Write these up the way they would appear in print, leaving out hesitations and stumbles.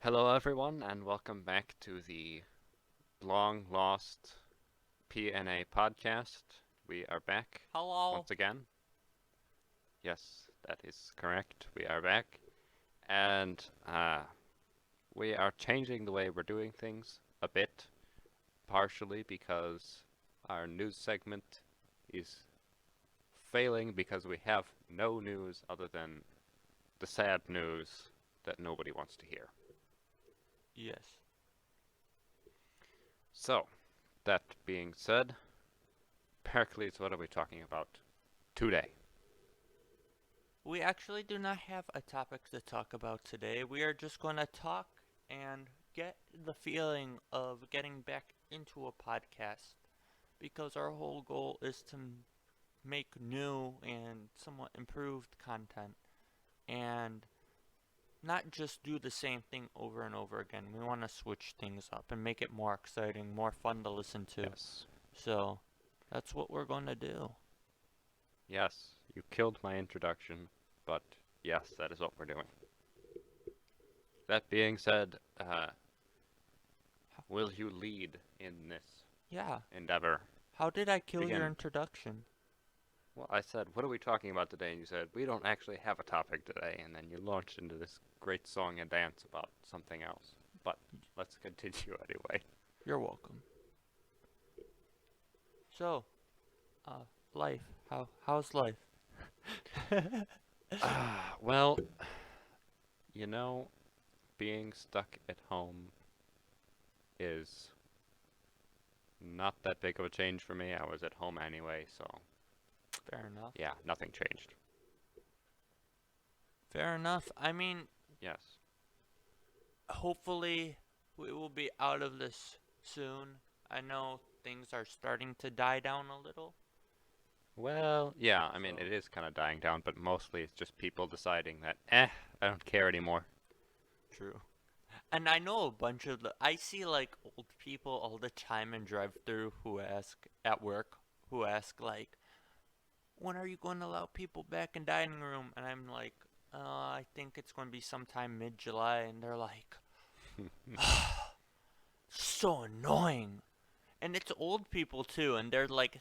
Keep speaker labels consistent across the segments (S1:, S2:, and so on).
S1: Hello, everyone, and welcome back to the long lost P&A Podcast. We are back
S2: Hello.
S1: once again. Yes, that is correct. We are back, and we are changing the way we're doing things a bit, partially because our news segment is failing because we have no news other than the sad news that nobody wants to hear.
S2: Yes.
S1: So, that being said, Pericles, what are we talking about today?
S2: We actually do not have a topic to talk about today. We are just going to talk and get the feeling of getting back into a podcast because our whole goal is to make new and somewhat improved content and not just do the same thing over and over again. We want to switch things up and make it more exciting, more fun to listen to.
S1: Yes.
S2: So, that's what we're going to do.
S1: Yes, you killed my introduction, but yes, that is what we're doing. That being said, will you lead in this
S2: Yeah.
S1: endeavor?
S2: How did I kill your
S1: Begin.
S2: introduction?
S1: Well, I said, what are we talking about today? And you said, we don't actually have a topic today. And then you launched into this great song and dance about something else. But let's continue anyway.
S2: You're welcome. So, life. How's life?
S1: Well, you know, being stuck at home is not that big of a change for me. I was at home anyway, so
S2: Fair enough.
S1: yeah, nothing changed.
S2: Fair enough. I mean,
S1: Yes.
S2: hopefully we will be out of this soon. I know things are starting to die down a little.
S1: Well, yeah, I mean, it
S2: So,
S1: is kind of dying down, but mostly it's just people deciding that, I don't care anymore.
S2: true. And I know a bunch of I see like old people all the time in drive-through who ask at work who ask like, when are you going to allow people back in dining room? And I'm like, I think it's going to be sometime mid-July. And they're like, so annoying. And it's old people too. And they're like,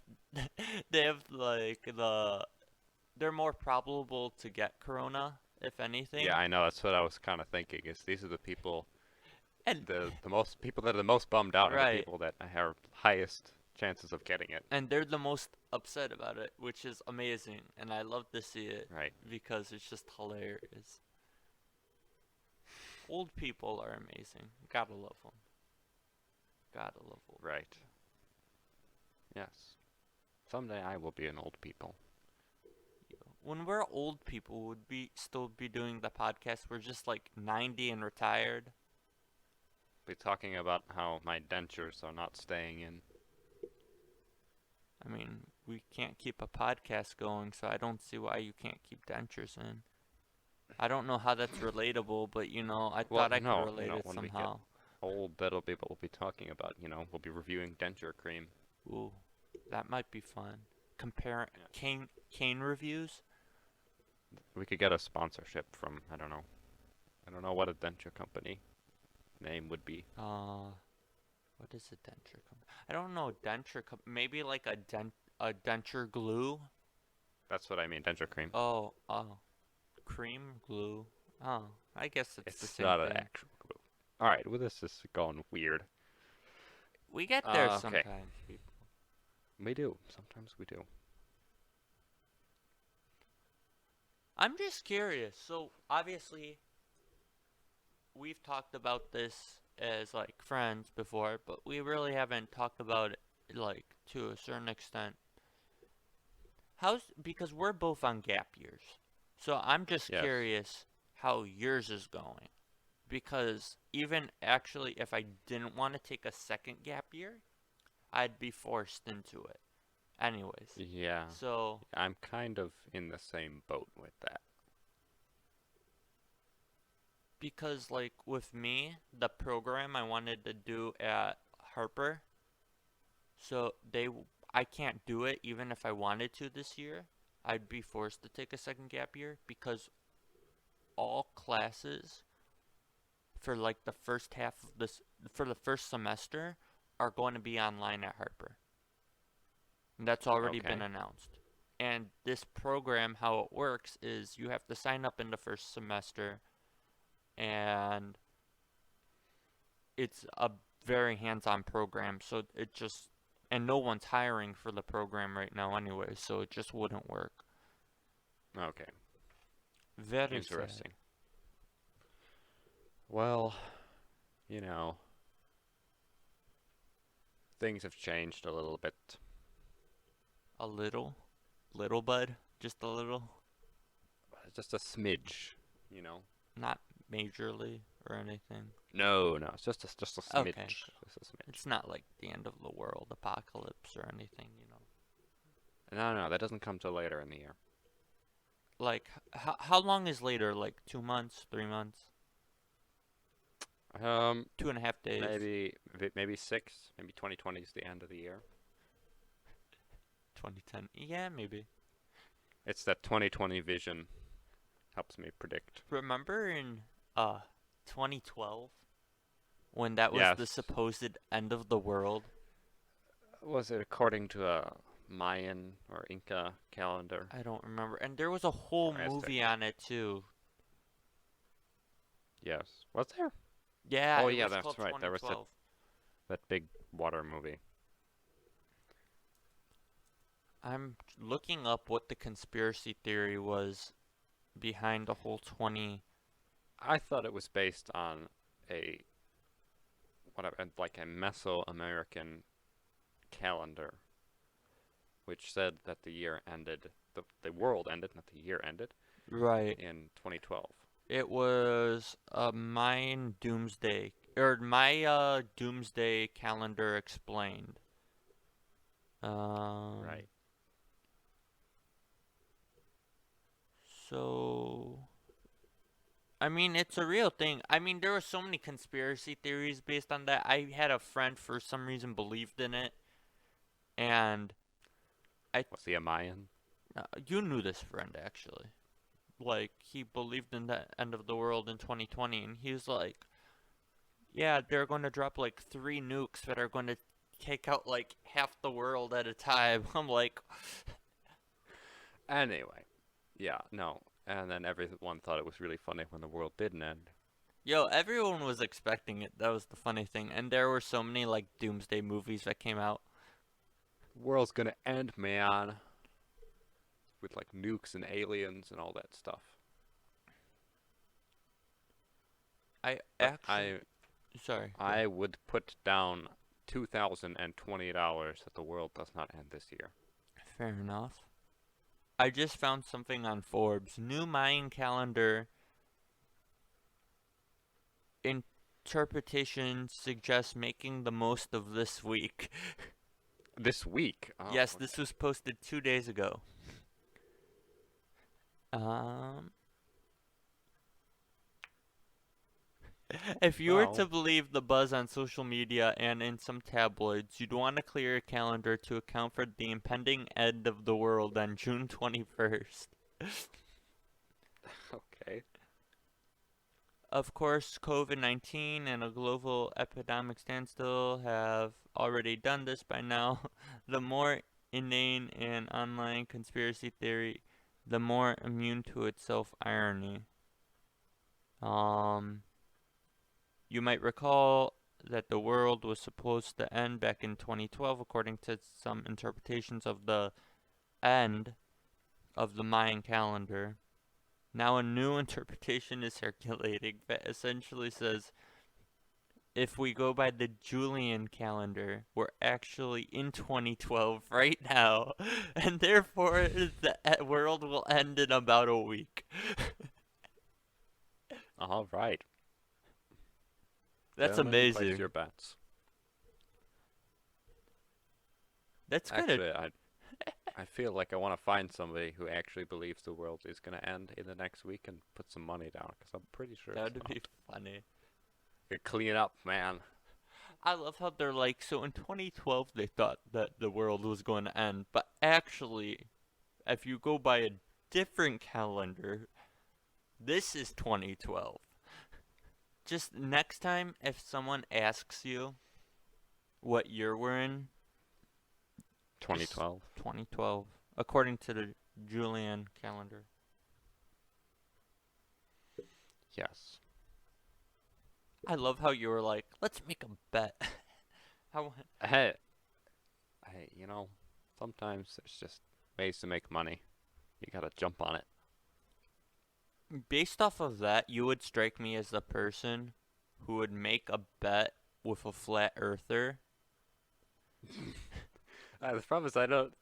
S2: they have like they're more probable to get corona, if
S1: Yeah,
S2: anything.
S1: I know, that's what I was kind of thinking, is these are the people,
S2: And,
S1: the most people that are the most bummed out are the
S2: right.
S1: people that have highest chances of getting it.
S2: And they're the most upset about it, which is amazing. And I love to see it
S1: Right.
S2: because it's just hilarious. Old people are amazing. Gotta love them. Gotta love old
S1: Right. Yes. Someday I will be an old people.
S2: people. When we're old people, would we still be doing the podcast? We're just like 90 and retired.
S1: Be talking about how my dentures are not staying in.
S2: I mean, we can't keep a podcast going, so I don't see why you can't keep dentures in. I don't know how that's relatable, but I
S1: Well,
S2: thought I could
S1: no,
S2: relate it
S1: when we get
S2: somehow.
S1: old, that'll be what we'll be talking about. We'll be reviewing denture cream.
S2: Ooh, that might be fun. Compare
S1: Yeah.
S2: cane reviews.
S1: We could get a sponsorship from, I don't know. I don't know what a denture company name would be.
S2: Uh, what is a denture company? I don't know. Maybe like a denture glue.
S1: That's what I mean, denture cream.
S2: Oh, cream glue. Oh, I guess it's the
S1: It's
S2: same
S1: not an
S2: thing.
S1: actual glue. Alright, well, this is going weird.
S2: We get there
S1: Okay.
S2: sometimes, people.
S1: We do. Sometimes we do.
S2: I'm just curious. So obviously, we've talked about this as like friends before, but we really haven't talked about it like to a certain extent. Because we're both on gap years. So I'm just
S1: Yes.
S2: curious how yours is going. Because even actually if I didn't want to take a second gap year, I'd be forced into it. Anyways.
S1: Yeah.
S2: So
S1: I'm kind of in the same boat with that.
S2: because like with me, the program I wanted to do at Harper, so I can't do it even if I wanted to this year. I'd be forced to take a second gap year because all classes for like the first half of this for the first semester are going to be online at Harper. And that's already been
S1: Okay.
S2: announced. And this program, how it works is you have to sign up in the first semester, and it's a very hands-on program, so it just and no one's hiring for the program right now anyway, so it just wouldn't work.
S1: Okay.
S2: Very sad.
S1: Interesting. Well, you know, things have changed a little bit.
S2: A little bud, just a little,
S1: Just a smidge, you know.
S2: not majorly or anything.
S1: No, no, it's just a smidge.
S2: Okay,
S1: Just a smidge.
S2: it's not like the end of the world, apocalypse or anything,
S1: No, no, that doesn't come till later in the year.
S2: Like, how long is later? Like 2 months, 3 months,
S1: Um,
S2: 2.5 days,
S1: maybe six. Maybe 2020 is the end of the year.
S2: 2010. Yeah, maybe.
S1: It's that 2020 vision helps me predict.
S2: Remember in 2012 when that was the
S1: Yes.
S2: supposed end of the world?
S1: Was it according to a Mayan or Inca calendar
S2: I don't remember. And there was a whole
S1: or Aztec?
S2: movie on it too.
S1: Yes. Was there?
S2: Yeah,
S1: Oh
S2: it
S1: yeah,
S2: was
S1: that's
S2: called
S1: right. There was
S2: 2012.
S1: that big water movie.
S2: I'm looking up what the conspiracy theory was behind the whole 20.
S1: I thought it was based on a like a Mesoamerican calendar, which said that the year ended, the world ended, not the year ended,
S2: Right.
S1: in 2012.
S2: It was Mayan doomsday or my doomsday calendar explained. Um
S1: Right.
S2: so I mean, it's a real thing. I mean, there were so many conspiracy theories based on that. I had a friend for some reason believed in it, and I
S1: Was he a Mayan?
S2: you knew this friend actually. Like he believed in the end of the world in 2020, and he was like, "Yeah, they're going to drop like 3 nukes that are going to take out like half the world at a time." I'm like,
S1: Anyway, yeah, no. And then everyone thought it was really funny when the world didn't end.
S2: "Yo, everyone was expecting it." That was the funny thing, and there were so many like doomsday movies that came out.
S1: World's gonna end, man. With like nukes and aliens and all that stuff.
S2: I
S1: But
S2: actually, sorry.
S1: I would put down $2,020 that the world does not end this year.
S2: Fair enough. I just found something on Forbes. New Mayan calendar interpretation suggests making the most of this week.
S1: This week? Oh,
S2: Yes,
S1: okay.
S2: this was posted 2 days ago. Um, if you were to
S1: Well,
S2: believe the buzz on social media and in some tabloids, you'd want to clear your calendar to account for the impending end of the world on June 21st.
S1: okay.
S2: Of course, COVID-19 and a global epidemic standstill have already done this by now. The more inane and online conspiracy theory, the more immune to its self-irony. Um, you might recall that the world was supposed to end back in 2012 according to some interpretations of the end of the Mayan calendar. Now a new interpretation is circulating that essentially says if we go by the Julian calendar, we're actually in 2012 right now, and therefore the world will end in about a week.
S1: All right.
S2: That's
S1: Gentlemen, place
S2: amazing.
S1: your bets.
S2: That's good.
S1: Actually, I feel like I want to find somebody who actually believes the world is going to end in the next week and put some money down, because I'm pretty sure
S2: That
S1: it's
S2: would be
S1: not.
S2: funny.
S1: You clean up, man.
S2: I love how they're like, so in 2012 they thought that the world was going to end, but actually, if you go by a different calendar, this is 2012. Just next time, if someone asks you what year we're in, just
S1: 2012.
S2: 2012, according to the Julian calendar.
S1: Yes.
S2: I love how you were like, let's make a bet. How
S1: Hey, sometimes there's just ways to make money. You gotta jump on it.
S2: based off of that, you would strike me as the person who would make a bet with a flat earther.
S1: The problem is I don't.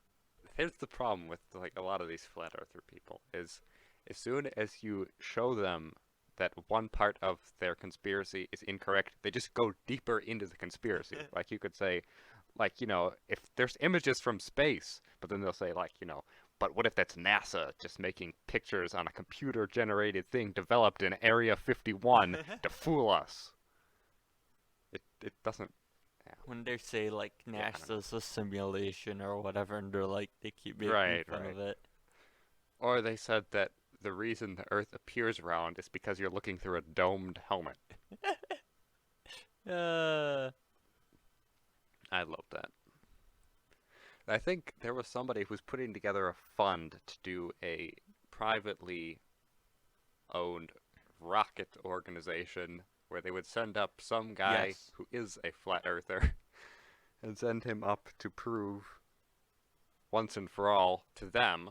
S1: Here's the problem with like a lot of these flat earther people is, as soon as you show them that one part of their conspiracy is incorrect, they just go deeper into the conspiracy. Like you could say, like if there's images from space, but then they'll say like but what if that's NASA just making pictures on a computer-generated thing developed in Area 51 to fool us? It doesn't. Yeah.
S2: When they say like
S1: Yeah, I don't know.
S2: NASA's a simulation or whatever, and they're like they keep making
S1: Right,
S2: fun
S1: right.
S2: of it.
S1: Or they said that the reason the Earth appears round is because you're looking through a domed helmet.
S2: Uh,
S1: I love that. I think there was somebody who was putting together a fund to do a privately owned rocket organization where they would send up some guy
S2: yes.
S1: who is a flat earther and send him up to prove once and for all to them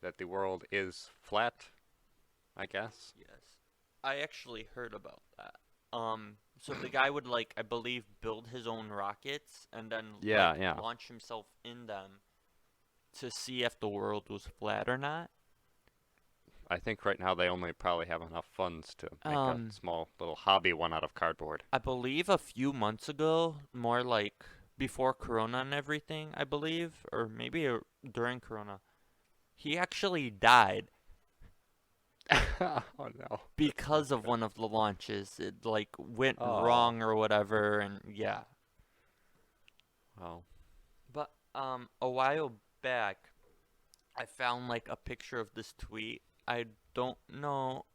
S1: that the world is flat, I guess.
S2: Yes. I actually heard about that. So the guy would like, I believe, build his own rockets and then
S1: Yeah,
S2: like
S1: yeah.
S2: launch himself in them to see if the world was flat or not.
S1: I think right now they only probably have enough funds to make a
S2: Um,
S1: small little hobby one out of cardboard.
S2: I believe a few months ago, more like before Corona and everything, I believe, or maybe during Corona, he actually died
S1: Oh no.
S2: because of one of the launches. It like went
S1: Oh.
S2: wrong or whatever, and yeah.
S1: Well,
S2: But a while back, I found like a picture of this tweet. I don't know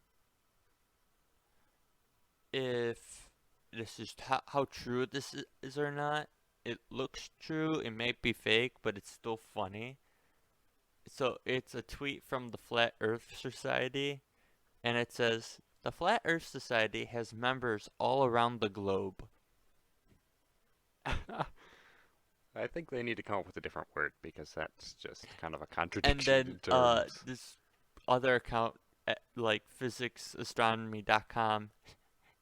S2: if this is how true this is or not. It looks true. It may be fake, but it's still funny. So it's a tweet from the Flat Earth Society, and it says, "The Flat Earth Society has members all around the globe."
S1: I think they need to come up with a different word because that's just kind of a
S2: And
S1: contradiction
S2: then
S1: in terms.
S2: this other account, like physicsastronomy.com,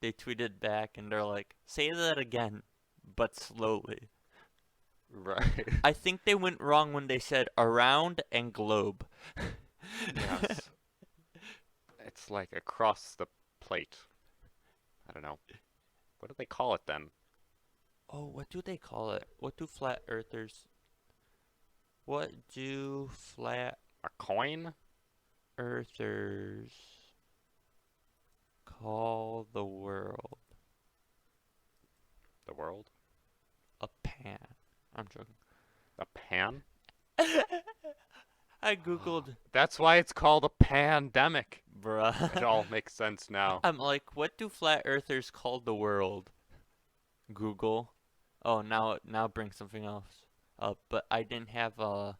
S2: they tweeted back and they're like, "Say that again, but slowly."
S1: Right.
S2: I think they went wrong when they said around and globe.
S1: Yes. It's like across the plate. I don't know. What do they call it then?
S2: Oh, what do they call it? What do flat earthers? What do flat
S1: A coin?
S2: earthers call the world?
S1: The world?
S2: A pan. I'm joking.
S1: A pan?
S2: I googled,
S1: That's why it's called a pandemic. It
S2: bruh.
S1: all makes sense now.
S2: I'm like, what do flat earthers call the world? Google. Oh, now bring something else up, but I didn't have a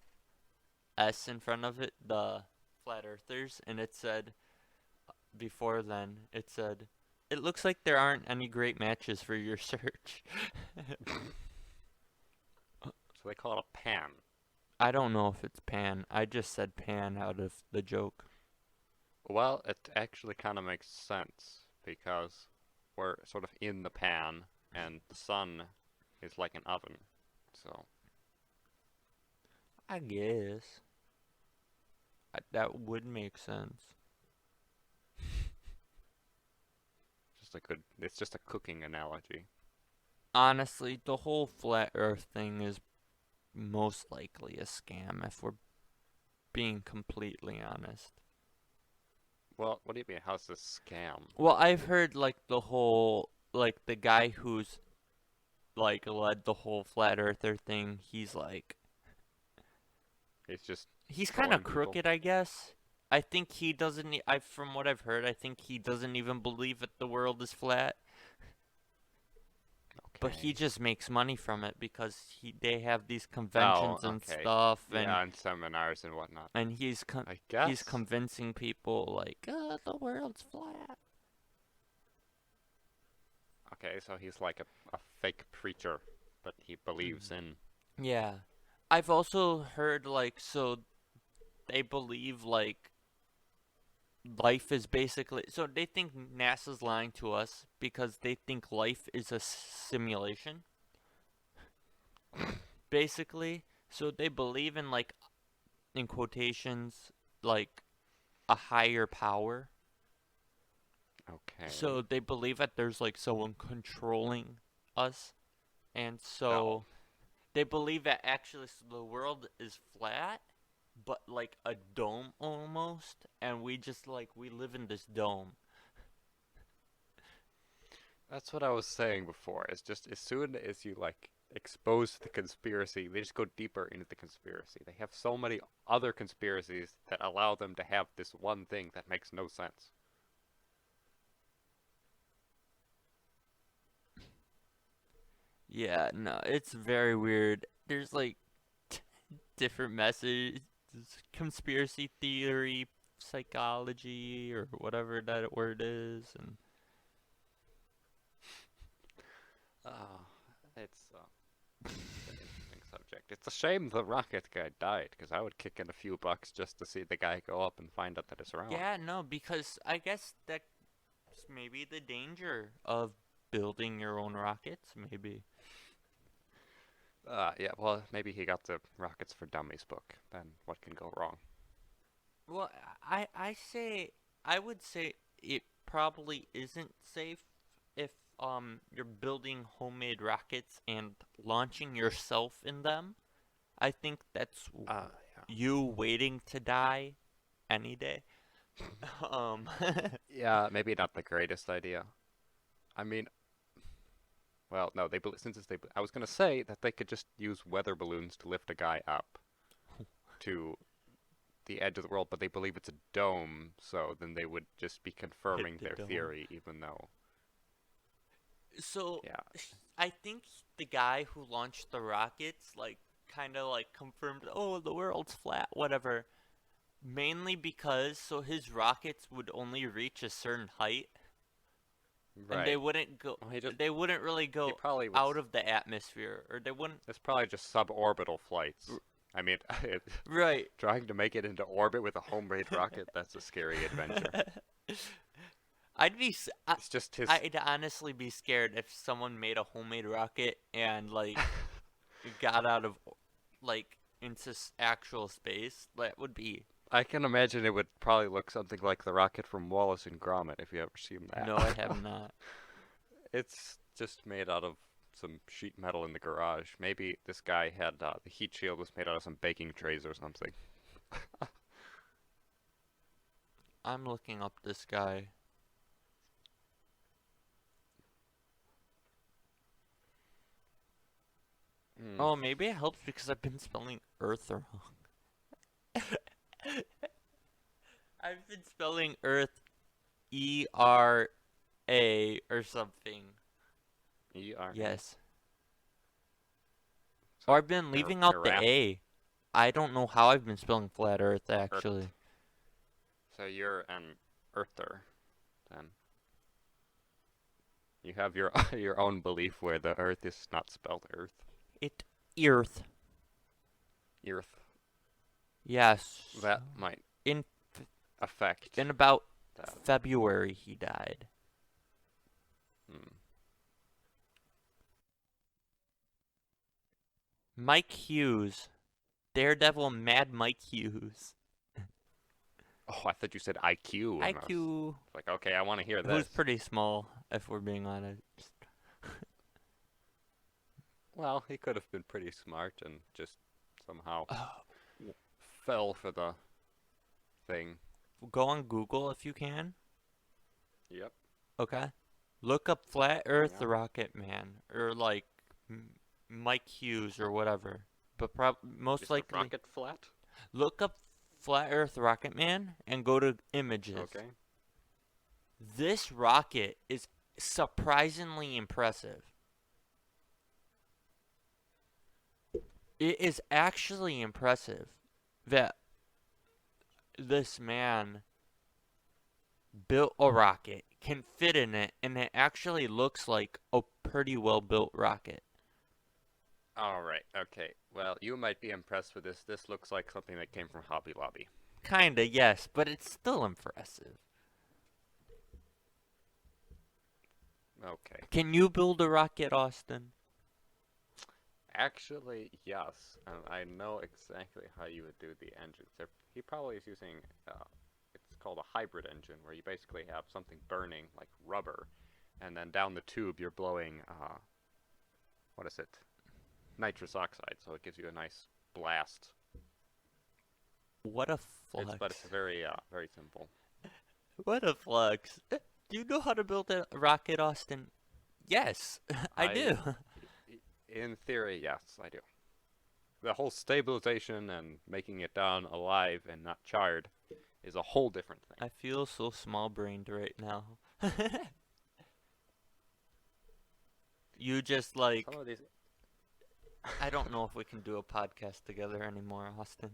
S2: S in front of it, the flat earthers, and it said before then, it said, "It looks like there aren't any great matches for your search."
S1: So they call it a pan.
S2: I don't know if it's pan. I just said pan out of the joke.
S1: Well, it actually kind of makes sense because we're sort of in the pan and the sun is like an oven. So,
S2: I guess. That would make sense.
S1: it's just a cooking analogy.
S2: Honestly, the whole flat earth thing is most likely a scam if we're being completely honest.
S1: Well, what do you mean? How's this scam?
S2: Well, I've heard like the whole like the guy who's like led the whole flat earther thing, he's
S1: It's just
S2: kind of
S1: trolling people.
S2: crooked, I guess. I think he doesn't I from what I've heard, I think he doesn't even believe that the world is flat. But he
S1: Okay.
S2: just makes money from it because they have these
S1: Oh,
S2: conventions and
S1: okay.
S2: stuff,
S1: Yeah, and seminars and whatnot.
S2: and
S1: I
S2: he's
S1: guess.
S2: convincing people like, the world's flat.
S1: Okay, so he's like a fake preacher, but he believes in.
S2: Yeah. I've also heard like so they believe like life is basically so they think NASA's lying to us because they think life is a simulation basically. So they believe in like in quotations like a higher power.
S1: Okay.
S2: So they believe that there's like someone controlling us, and
S1: Oh,
S2: so they believe that actually the world is flat, but like a dome almost, and we just like we live in this dome.
S1: that's what I was saying before. It's just as soon as you like expose the conspiracy, they just go deeper into the conspiracy. They have so many other conspiracies that allow them to have this one thing that makes no sense.
S2: Yeah, no, it's very weird. There's like different messages, conspiracy theory, psychology, or whatever that word is, and
S1: Oh, it's an interesting subject. It's a shame the rocket guy died, because I would kick in a few bucks just to see the guy go up and find out that it's wrong.
S2: yeah, no, because I guess that's maybe the danger of building your own rockets, maybe.
S1: Yeah, well, maybe he got the Rockets for Dummies book. Then what can go wrong?
S2: Well, I would say it probably isn't safe if you're building homemade rockets and launching yourself in them. I think that's
S1: Yeah.
S2: you waiting to die any day. Um
S1: Yeah, maybe not the greatest idea. I mean, well, no, since it's I was gonna say that they could just use weather balloons to lift a guy up to the edge of the world, but they believe it's a dome, so then they would just be
S2: hit
S1: confirming
S2: the
S1: their
S2: dome.
S1: theory, even though,
S2: So
S1: yeah.
S2: I think the guy who launched the rockets like kind of like confirmed, oh, the world's flat, whatever. Mainly because so his rockets would only reach a certain height, and
S1: Right. Well,
S2: they wouldn't really
S1: he
S2: go
S1: probably was.
S2: out of the atmosphere, or they wouldn't.
S1: It's probably just suborbital flights. I mean,
S2: Right.
S1: trying to make it into orbit with a homemade rocket, that's a scary adventure.
S2: I'd be
S1: It's just his.
S2: I'd honestly be scared if someone made a homemade rocket and like got out of like into actual space. That would be
S1: I can imagine it would probably look something like the rocket from Wallace and Gromit, if you ever seen that.
S2: no, I have not.
S1: It's just made out of some sheet metal in the garage. Maybe this guy had the heat shield was made out of some baking trays or something.
S2: I'm looking up this guy.
S1: Hmm.
S2: Oh, maybe it helps because I've been spelling Earth wrong. I've been spelling Earth ERA or something.
S1: ERA.
S2: Yes.
S1: So
S2: Or I've been leaving out the
S1: Iraq.
S2: A. I don't know how I've been spelling flat Earth
S1: Earth.
S2: actually.
S1: So you're an earther, then. You have your your own belief where the Earth is not spelled Earth.
S2: It Earth.
S1: Earth.
S2: Yes.
S1: That might
S2: In
S1: affect
S2: in about
S1: that.
S2: February he died.
S1: Hmm.
S2: Mike Hughes. Daredevil Mad Mike Hughes.
S1: Oh, I thought you said IQ. And I was
S2: IQ.
S1: like, okay, I want to hear
S2: It was
S1: this.
S2: pretty small, if we're being honest.
S1: Well, he could have been pretty smart and just somehow
S2: Oh,
S1: fell for the thing.
S2: go on Google if you can.
S1: Yep.
S2: Okay. Look up Flat Earth
S1: Yeah.
S2: the Rocket Man or like Mike Hughes or whatever. But most
S1: Is the
S2: likely
S1: rocket flat?
S2: look up Flat Earth Rocket Man and go to images.
S1: Okay.
S2: This rocket is surprisingly impressive. It is actually impressive that this man built a rocket, can fit in it, and it actually looks like a pretty well built rocket.
S1: All right. Okay. Well, you might be impressed with this. This looks like something that came from Hobby Lobby.
S2: Kinda, yes, but it's still impressive.
S1: Okay.
S2: Can you build a rocket, Austin?
S1: Actually, yes. I know exactly how you would do the engines. He probably is using, it's called a hybrid engine, where you basically have something burning like rubber, and then down the tube you're blowing, what is it? Nitrous oxide, so it gives you a nice blast.
S2: What a
S1: But it's
S2: flex.
S1: very simple.
S2: What a flex. Do you know how to build a rocket, Austin? Yes, I do.
S1: I, in theory, yes, I do. The whole stabilization and making it down alive and not charred is a whole different thing.
S2: I feel so small brained right now. You just
S1: Some
S2: like,
S1: of these,
S2: I don't know if we can do a podcast together anymore, Austin.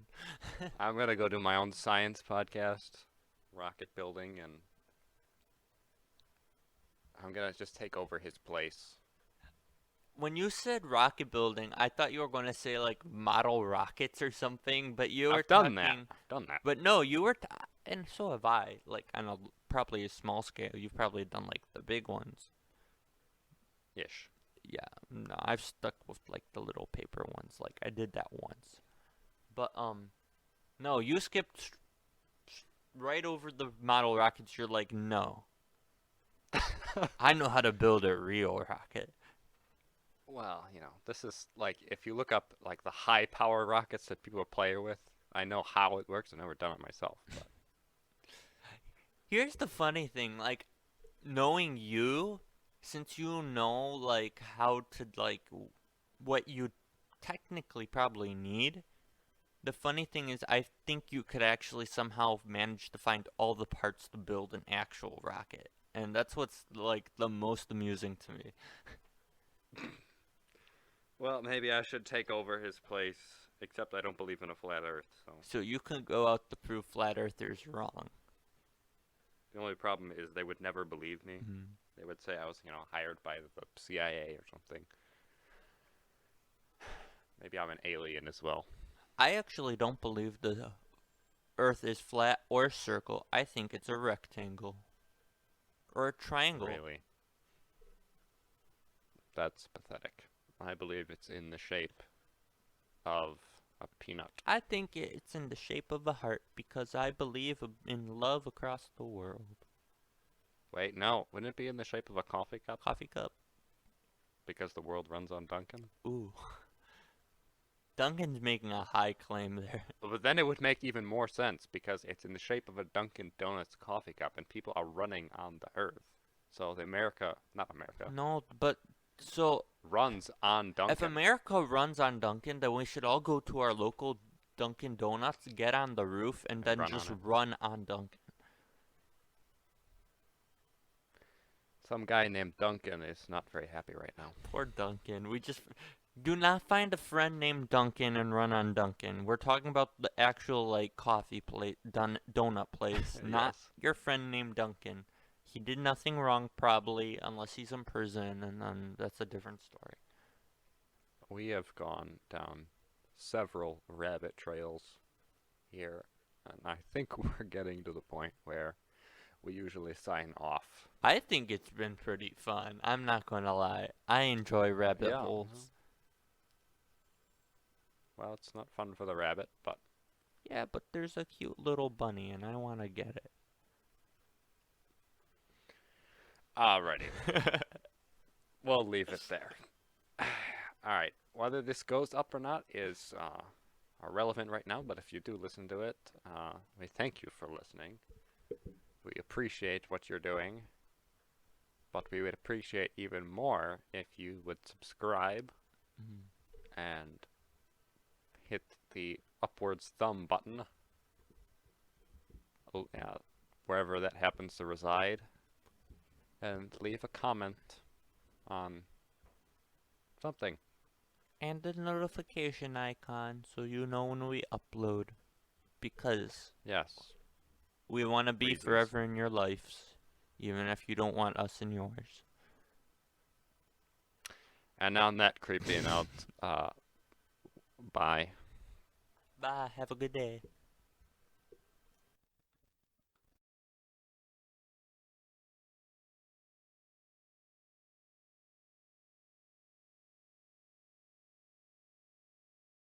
S1: I'm gonna go do my own science podcast, rocket building, and I'm gonna just take over his place.
S2: When you said rocket building, I thought you were going to say like model rockets or something, but you were
S1: I've done that.
S2: talking.
S1: I've done that.
S2: But no, you were, and so have I. Like on a probably a small scale. You've probably done like the big ones.
S1: Ish.
S2: Yeah, no, I've stuck with like the little paper ones. Like I did that once. But no, you skipped right over the model rockets. You're like, no, I know how to build a real rocket.
S1: Well, this is like if you look up like the high power rockets that people play with, I know how it works. I've never done it myself, but
S2: Here's the funny thing, like knowing you, since you know like how to like what you technically probably need. The funny thing is, I think you could actually somehow manage to find all the parts to build an actual rocket. And that's what's like the most amusing to me.
S1: well, maybe I should take over his place. Except I don't believe in a flat Earth, so
S2: So you can go out to prove flat earthers wrong.
S1: the only problem is they would never believe me.
S2: Mhm.
S1: They would say I was, hired by the CIA or something. Maybe I'm an alien as well.
S2: I actually don't believe the earth is flat or circle. I think it's a rectangle. Or a triangle.
S1: Really. That's pathetic. I believe it's in the shape of a peanut.
S2: I think it's in the shape of a heart because I believe in love across the world.
S1: Wait, no. Wouldn't it be in the shape of a coffee cup?
S2: Coffee cup.
S1: Because the world runs on Dunkin'?
S2: Ooh. Duncan's making a high claim there.
S1: But then it would make even more sense because it's in the shape of a Dunkin' Donuts coffee cup and people are running on the earth. So not America,
S2: No, but so
S1: runs on
S2: if
S1: Dunkin'
S2: America runs on Duncan, then we should all go to our local Dunkin' Donuts, get on the roof, and
S1: and
S2: then
S1: run on
S2: just
S1: it.
S2: run on Duncan.
S1: Some guy named Duncan is not very happy right now.
S2: Poor Duncan. We just do not find a friend named Duncan and run on Duncan. We're talking about the actual like coffee place, donut place, not
S1: Yes.
S2: your friend named Duncan. He did nothing wrong, probably, unless he's in prison, and then that's a different story.
S1: We have gone down several rabbit trails here, and I think we're getting to the point where we usually sign off.
S2: I think it's been pretty fun. I'm not gonna lie. I enjoy rabbit
S1: Yeah.
S2: holes.
S1: Well, it's not fun for the rabbit, but
S2: Yeah, but there's a cute little bunny, and I want to get
S1: alrighty.
S2: it.
S1: We'll leave it there. Alright, whether this goes up or not is irrelevant right now, but if you do listen to it, we thank you for listening. We appreciate what you're doing, but we would appreciate even more if you would subscribe
S2: Mhm.
S1: and hit the upwards thumb button wherever that happens to reside, and leave a comment on something.
S2: and the notification icon so you know when we upload. Because
S1: Yes.
S2: we want to be
S1: Reasons.
S2: forever in your lives, even if you don't want us in yours.
S1: And on that creepy note, bye.
S2: Bye. Have a good day.